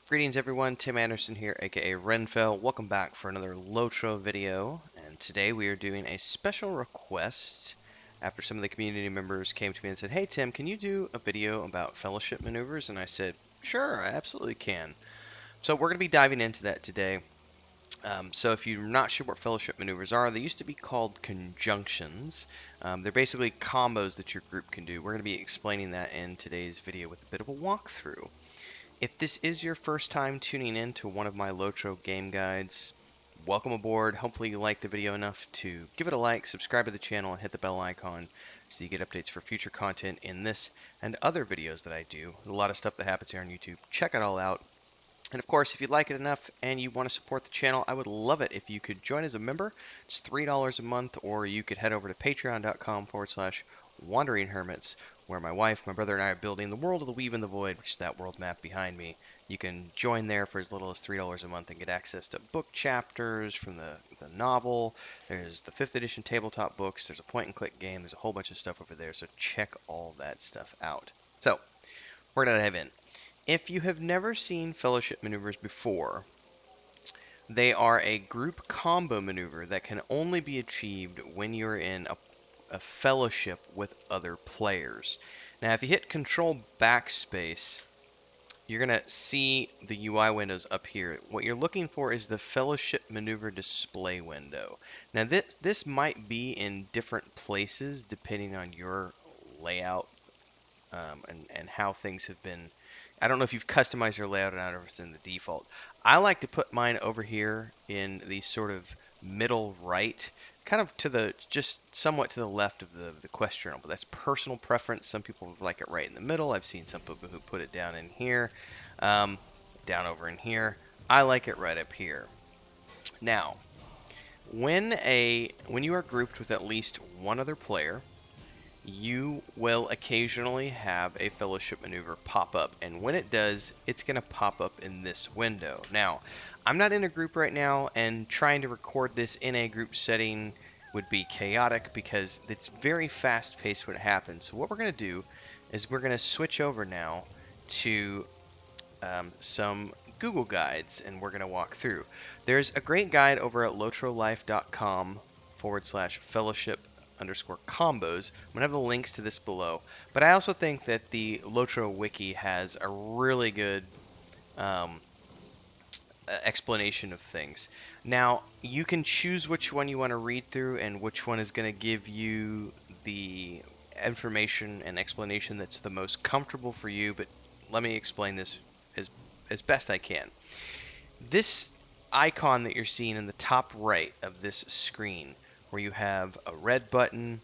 Greetings everyone, Tim Anderson here, aka Renfell. Welcome back for another LOTRO video, and today we are doing a special request after some of the community members came to me and said, "Hey Tim, can you do a video about fellowship maneuvers?" And I said, "Sure, I absolutely can." So we're going to be diving into that today. So if you're not sure what fellowship maneuvers are, they used to be called conjunctions. They're basically combos that your group can do. We're going to be explaining that in today's video with a bit of a walkthrough. If this is your first time tuning in to one of my LOTRO game guides, welcome aboard. Hopefully you liked the video enough to give it a like, subscribe to the channel, and hit the bell icon so you get updates for future content in this and other videos that I do. There's a lot of stuff that happens here on YouTube. Check it all out. And of course, if you like it enough and you want to support the channel, I would love it if you could join as a member. It's $3 a month, or you could head over to patreon.com/wandering hermits, where my wife, my brother, and I are building the world of the Weave in the Void, which is that world map behind me. You can join there for as little as $3 a month and get access to book chapters from the novel. There's the 5th edition tabletop books. There's a point and click game. There's a whole bunch of stuff over there, so check all that stuff out. So, we're going to dive in. If you have never seen fellowship maneuvers before, they are a group combo maneuver that can only be achieved when you're in a fellowship with other players. Now, if you hit Control Backspace, you're going to see the UI windows up here. What you're looking for is the Fellowship Maneuver Display window. Now, this might be in different places depending on your layout and how things have been. I don't know if you've customized your layout or not, or if it's in the default. I like to put mine over here in the sort of middle right, kind of to the, just somewhat to the left of the quest journal, but that's personal preference. Some people like it right in the middle. I've seen some people who put it down in here, um, down over in here. I like it right up here. Now, when you are grouped with at least one other player, you will occasionally have a fellowship maneuver pop up, and when it does, it's going to pop up in this window. Now, I'm not in a group right now, and trying to record this in a group setting would be chaotic because it's very fast paced when it happens. So what we're going to do is we're going to switch over now to some Google guides, and we're going to walk through. There's a great guide over at lotrolife.com/fellowship underscore combos. I'm going to have the links to this below. But I also think that the Lotro wiki has a really good um, explanation of things. Now, you can choose which one you want to read through and which one is going to give you the information and explanation that's the most comfortable for you, but let me explain this as best I can. This icon that you're seeing in the top right of this screen, where you have a red button,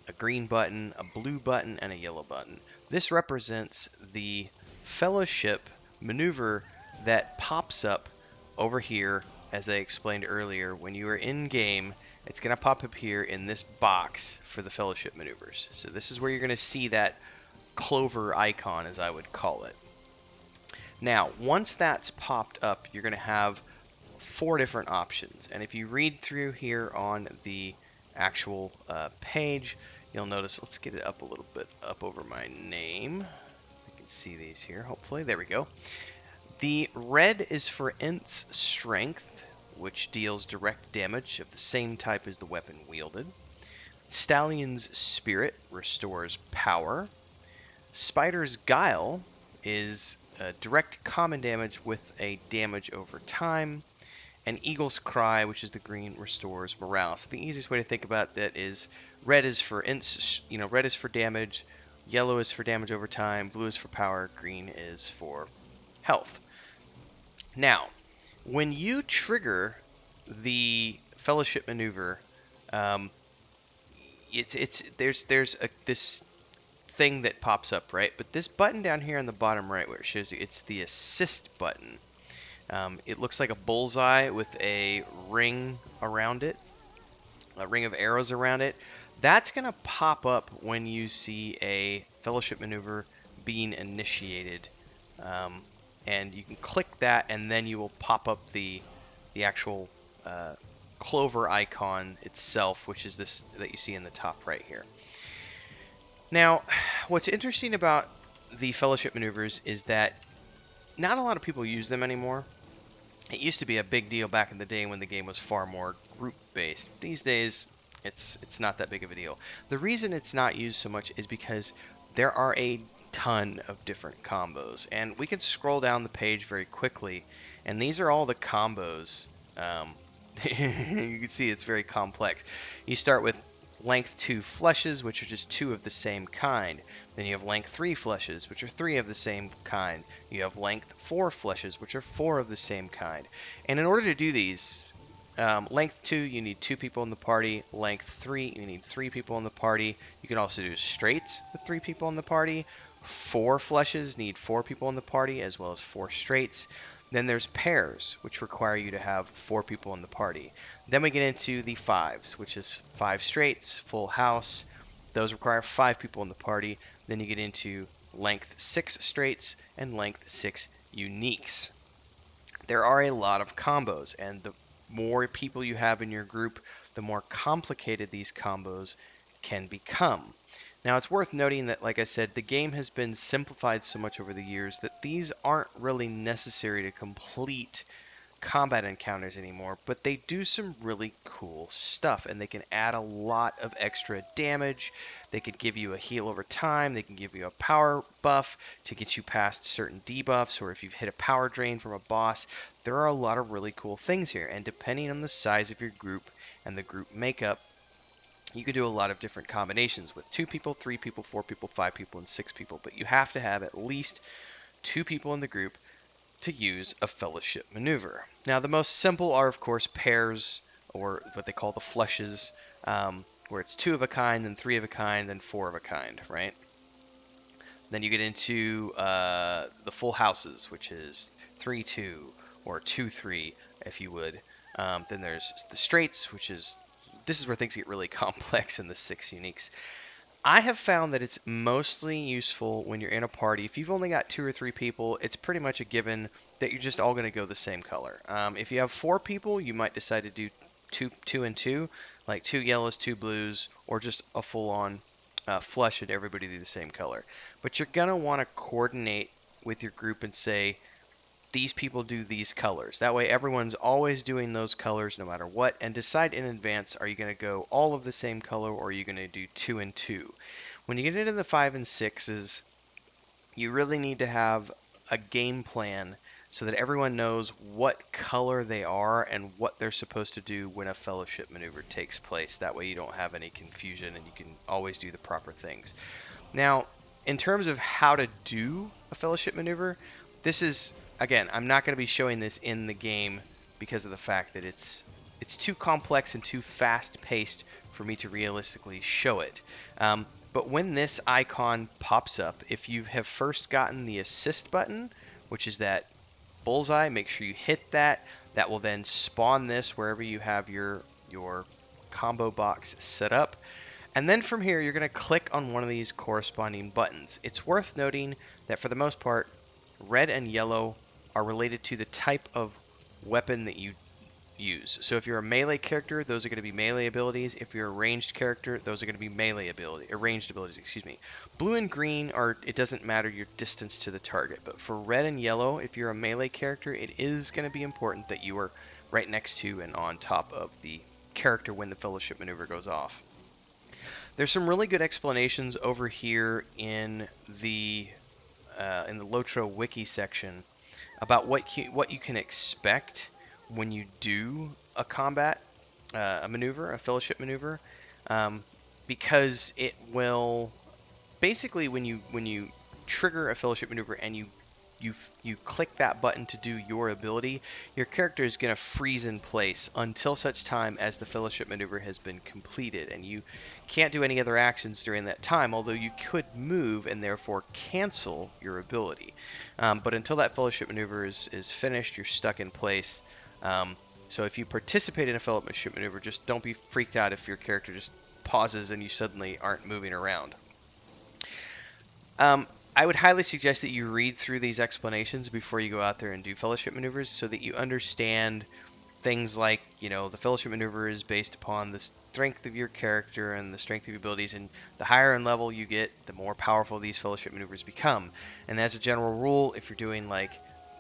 a green button, a blue button, and a yellow button, this represents the fellowship maneuver that pops up over here. As I explained earlier, when you are in game, it's going to pop up here in this box for the fellowship maneuvers. So this is where you're going to see that clover icon, as I would call it. Now, once that's popped up, you're going to have 4 different options. And if you read through here on the actual page, you'll notice, let's get it up a little bit up over my name. You can see these here, hopefully. There we go. The red is for Ent's Strength, which deals direct damage of the same type as the weapon wielded. Stallion's Spirit restores power. Spider's Guile is direct common damage with a damage over time. And Eagle's Cry, which is the green, restores morale. So the easiest way to think about that is red is for red is for damage, yellow is for damage over time, blue is for power, green is for health. Now, when you trigger the Fellowship maneuver, um, this thing that pops up, right? But this button down here on the bottom right, where it shows you, it's the assist button. It looks like a bullseye with a ring around it, a ring of arrows around it. That's going to pop up when you see a fellowship maneuver being initiated. Um, and you can click that, and then you will pop up the actual clover icon itself, which is this that you see in the top right here. Now, what's interesting about the fellowship maneuvers is that not a lot of people use them anymore. It used to be a big deal back in the day when the game was far more group based. These days, it's not that big of a deal. The reason it's not used so much is because there are a ton of different combos, and we can scroll down the page very quickly, and these are all the combos. You can see it's very complex. You start with length 2 fleshes, which are just two of the same kind. Then you have length 3 fleshes, which are three of the same kind. You have length 4 fleshes, which are four of the same kind. And in order to do these, length 2, you need two people in the party. Length 3, you need three people in the party. You can also do straights with three people in the party. 4 fleshes need four people in the party, as well as 4 straights. Then there's pairs, which require you to have 4 people in the party. Then we get into the fives, which is 5 straights, full house. Those require 5 people in the party. Then you get into length 6 straights and length 6 uniques. There are a lot of combos, and the more people you have in your group, the more complicated these combos can become. Now, it's worth noting that, like I said, the game has been simplified so much over the years that these aren't really necessary to complete combat encounters anymore, but they do some really cool stuff, and they can add a lot of extra damage. They could give you a heal over time. They can give you a power buff to get you past certain debuffs, or if you've hit a power drain from a boss. There are a lot of really cool things here, and depending on the size of your group and the group makeup, you can do a lot of different combinations with 2 people, 3 people, 4 people, 5 people, and 6 people, but you have to have at least 2 people in the group to use a fellowship maneuver. Now, the most simple are, of course, pairs, or what they call the flushes, where it's 2 of a kind, then 3 of a kind, then 4 of a kind, right? Then you get into the full houses, which is 3-2 or 2-3, if you would. Then there's the straights, which is this is where things get really complex in the 6 uniques. I have found that it's mostly useful when you're in a party. If you've only got 2 or 3 people, it's pretty much a given that you're just all going to go the same color. If you have 4 people, you might decide to do two and two, like 2 yellows, 2 blues, or just a full-on flush and everybody do the same color. But you're going to want to coordinate with your group and say, these people do these colors. That way everyone's always doing those colors no matter what, and decide in advance, are you going to go all of the same color or are you going to do 2 and 2? When you get into the 5 and 6s, you really need to have a game plan so that everyone knows what color they are and what they're supposed to do when a fellowship maneuver takes place. That way you don't have any confusion and you can always do the proper things. Now, in terms of how to do a fellowship maneuver, this is, again, I'm not going to be showing this in the game because of the fact that it's too complex and too fast-paced for me to realistically show it. But when this icon pops up, if you have first gotten the assist button, which is that bullseye, make sure you hit that. That will then spawn this wherever you have your combo box set up. And then from here, you're going to click on one of these corresponding buttons. It's worth noting that for the most part, red and yellow are related to the type of weapon that you use. So if you're a melee character, those are going to be melee abilities. If you're a ranged character, those are going to be ranged abilities, excuse me. Blue and green are, it doesn't matter your distance to the target, but for red and yellow, if you're a melee character, it is going to be important that you are right next to and on top of the character when the fellowship maneuver goes off. There's some really good explanations over here in the LOTRO wiki section about what you can expect when you do a combat a maneuver, a fellowship maneuver, um, because it will basically when you trigger a fellowship maneuver and you click that button to do your ability, your character is going to freeze in place until such time as the fellowship maneuver has been completed, and you can't do any other actions during that time, although you could move and therefore cancel your ability. But until that fellowship maneuver is finished, you're stuck in place. So if you participate in a fellowship maneuver, just don't be freaked out if your character just pauses and you suddenly aren't moving around. Um, I would highly suggest that you read through these explanations before you go out there and do fellowship maneuvers so that you understand things like, the fellowship maneuver is based upon the strength of your character and the strength of your abilities, and the higher in level you get, the more powerful these fellowship maneuvers become. And as a general rule, if you're doing like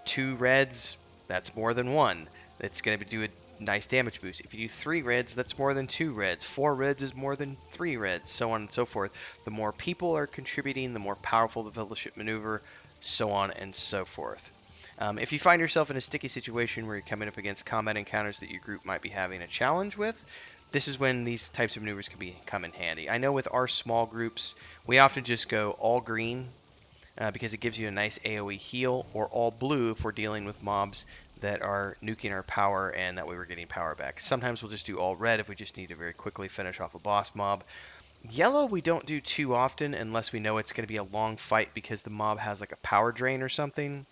2 reds, that's more than 1. It's going to do a nice damage boost. If you do 3 reds, that's more than 2 reds. 4 reds is more than 3 reds, so on and so forth. The more people are contributing, the more powerful the Fellowship Maneuver, so on and so forth. If you find yourself in a sticky situation where you're coming up against combat encounters that your group might be having a challenge with, this is when these types of maneuvers can come in handy. I know with our small groups, we often just go all green because it gives you a nice AoE heal, or all blue if we're dealing with mobs that are nuking our power and that way we're getting power back. Sometimes we'll just do all red if we just need to very quickly finish off a boss mob. Yellow we don't do too often unless we know it's going to be a long fight because the mob has like a power drain or something.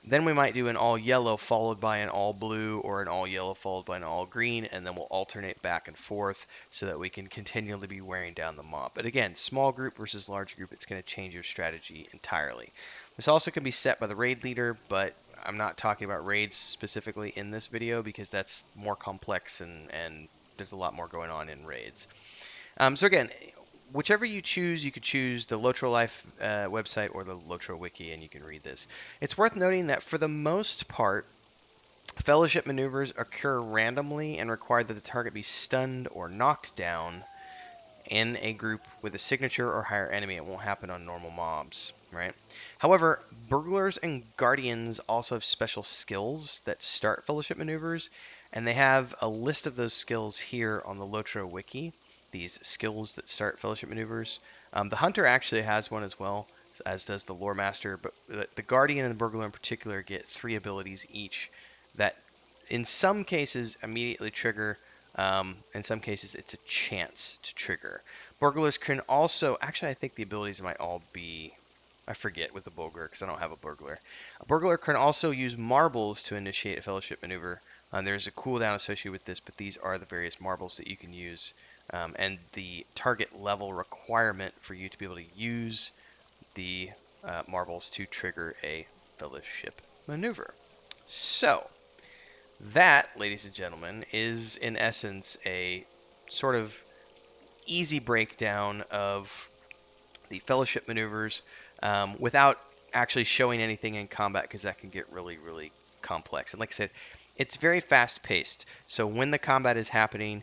Then we might do an all yellow followed by an all blue, or an all yellow followed by an all green, and then we'll alternate back and forth so that we can continually be wearing down the mob. But again, small group versus large group, it's going to change your strategy entirely. This also can be set by the raid leader, but I'm not talking about raids specifically in this video because that's more complex and there's a lot more going on in raids. So again, whichever you choose, you could choose the Lotro Life website or the Lotro Wiki, and you can read this. It's worth noting that for the most part, fellowship maneuvers occur randomly and require that the target be stunned or knocked down in a group with a signature or higher enemy. It won't happen on normal mobs, right? However, burglars and guardians also have special skills that start fellowship maneuvers, and they have a list of those skills here on the Lotro wiki. These skills that start fellowship maneuvers. The hunter actually has one as well, as does the lore master, but the guardian and the burglar in particular get 3 abilities each that in some cases immediately trigger, in some cases, it's a chance to trigger. Burglars can also, actually, I think the abilities might all be, I forget with the burglar because I don't have a burglar. A burglar can also use marbles to initiate a fellowship maneuver. There's a cooldown associated with this, but these are the various marbles that you can use, and the target level requirement for you to be able to use the marbles to trigger a fellowship maneuver. So, that, ladies and gentlemen, is in essence a sort of easy breakdown of the fellowship maneuvers without actually showing anything in combat because that can get really, really complex. And like I said, it's very fast paced. So when the combat is happening,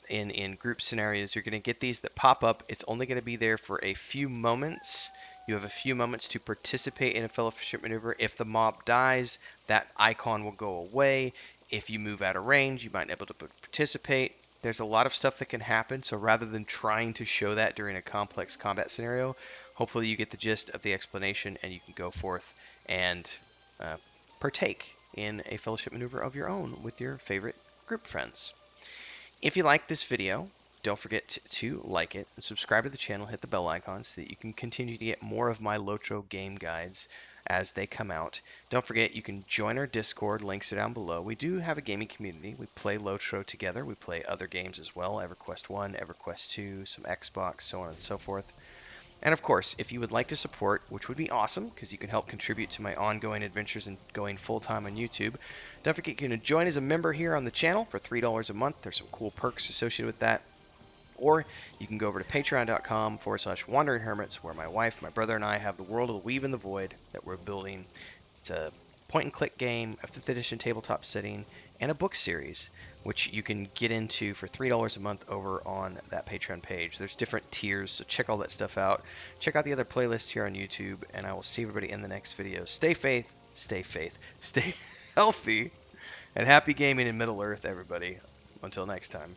in group scenarios, you're going to get these that pop up. It's only going to be there for a few moments. You have a few moments to participate in a fellowship maneuver. If the mob dies, that icon will go away. If you move out of range, you might not be able to participate. There's a lot of stuff that can happen, so rather than trying to show that during a complex combat scenario, hopefully you get the gist of the explanation and you can go forth and uh, partake in a fellowship maneuver of your own with your favorite group friends. If you like this video, don't forget to like it and subscribe to the channel, hit the bell icon so that you can continue to get more of my Lotro game guides as they come out. Don't forget you can join our Discord, links are down below. We do have a gaming community. We play Lotro together. We play other games as well, EverQuest 1, EverQuest 2, some Xbox, so on and so forth. And of course, if you would like to support, which would be awesome because you can help contribute to my ongoing adventures and going full-time on YouTube, don't forget you can join as a member here on the channel for $3 a month. There's some cool perks associated with that. Or you can go over to patreon.com/wandering hermits, where my wife, my brother, and I have the world of the Weave and the Void that we're building. It's a point and click game, a 5th edition tabletop setting, and a book series, which you can get into for $3 a month over on that Patreon page. There's different tiers, so check all that stuff out. Check out the other playlists here on YouTube, and I will see everybody in the next video. Stay faith, stay healthy, and happy gaming in Middle Earth, everybody. Until next time.